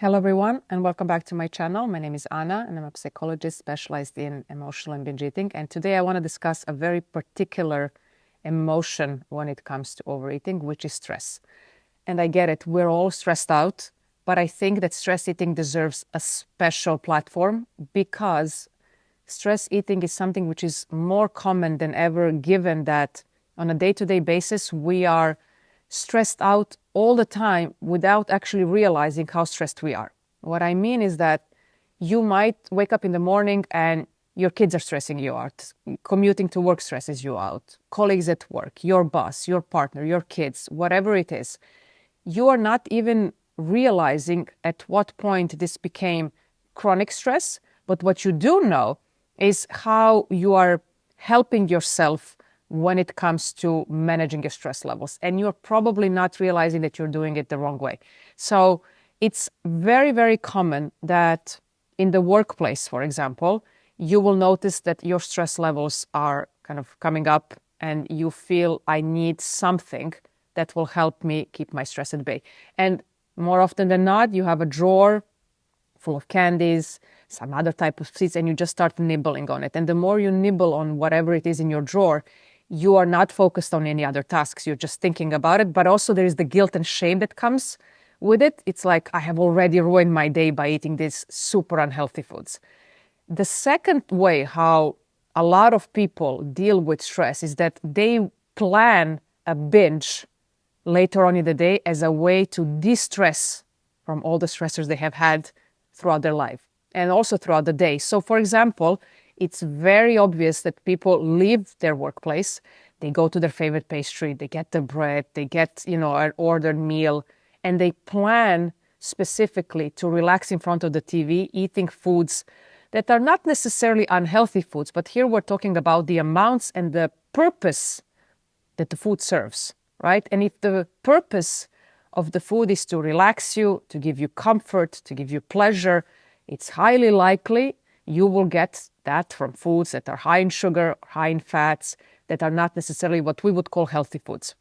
Hello everyone and welcome back to my channel. My name is Anna and I'm a psychologist specialized in emotional and binge eating. And today I want to discuss a very particular emotion when it comes to overeating, which is stress. And I get it, we're all stressed out, but I think that stress eating deserves a special platform because stress eating is something which is more common than ever, given that on a day-to-day basis we are stressed out all the time without actually realizing how stressed we are. What I mean is that you might wake up in the morning and your kids are stressing you out. Commuting to work stresses you out. Colleagues at work, your boss, your partner, your kids, whatever it is. You are not even realizing at what point this became chronic stress, but what you do know is how you are helping yourself when it comes to managing your stress levels. And you're probably not realizing that you're doing it the wrong way. So it's very, very common that in the workplace, for example, you will notice that your stress levels are kind of coming up and you feel, I need something that will help me keep my stress at bay. And more often than not, you have a drawer full of candies, some other type of sweets, and you just start nibbling on it. And the more you nibble on whatever it is in your drawer, you are not focused on any other tasks. You're just thinking about it. But also there is the guilt and shame that comes with it. It's like, I have already ruined my day by eating these super unhealthy foods. The second way how a lot of people deal with stress is that they plan a binge later on in the day as a way to de-stress from all the stressors they have had throughout their life and also throughout the day. So for example, it's very obvious that people leave their workplace, they go to their favorite pastry, they get the bread, they get, an ordered meal, and they plan specifically to relax in front of the TV, eating foods that are not necessarily unhealthy foods, but here we're talking about the amounts and the purpose that the food serves, right? And if the purpose of the food is to relax you, to give you comfort, to give you pleasure, it's highly likely you will get that from foods that are high in sugar, high in fats, that are not necessarily what we would call healthy foods.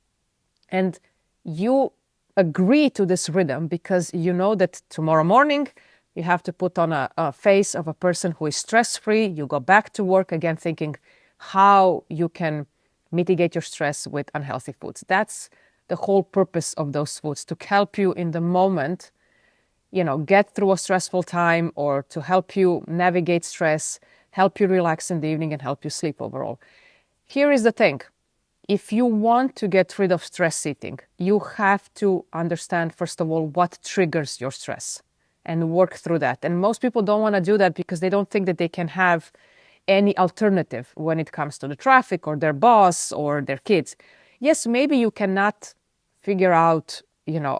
And you agree to this rhythm because you know that tomorrow morning you have to put on a face of a person who is stress-free. You go back to work again thinking how you can mitigate your stress with unhealthy foods. That's the whole purpose of those foods, to help you in the moment get through a stressful time or to help you navigate stress, help you relax in the evening and help you sleep overall. Here is the thing. If you want to get rid of stress eating, you have to understand, first of all, what triggers your stress and work through that. And most people don't want to do that because they don't think that they can have any alternative when it comes to the traffic or their boss or their kids. Yes, maybe you cannot figure out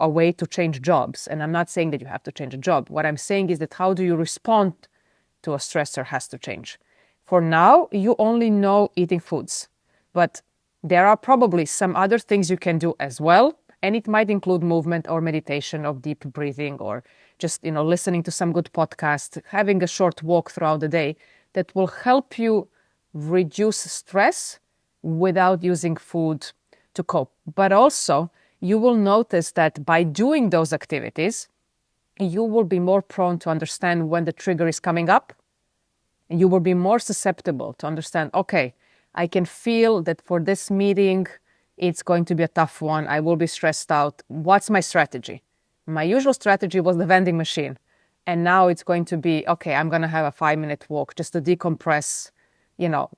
a way to change jobs. And I'm not saying that you have to change a job. What I'm saying is that how do you respond to a stressor has to change. For now, you only know eating foods, but there are probably some other things you can do as well. And it might include movement or meditation or deep breathing or just, listening to some good podcast, having a short walk throughout the day that will help you reduce stress without using food to cope. But also, you will notice that by doing those activities, you will be more prone to understand when the trigger is coming up. And you will be more susceptible to understand, okay, I can feel that for this meeting, it's going to be a tough one. I will be stressed out. What's my strategy? My usual strategy was the vending machine. And now it's going to be, okay, I'm going to have a 5-minute walk just to decompress,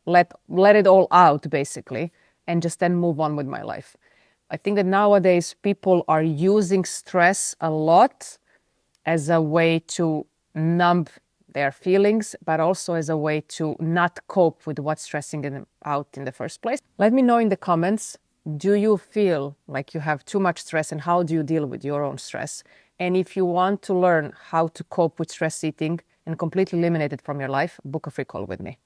let it all out basically, and just then move on with my life. I think that nowadays people are using stress a lot as a way to numb their feelings, but also as a way to not cope with what's stressing them out in the first place. Let me know in the comments, do you feel like you have too much stress and how do you deal with your own stress? And if you want to learn how to cope with stress eating and completely eliminate it from your life, book a free call with me.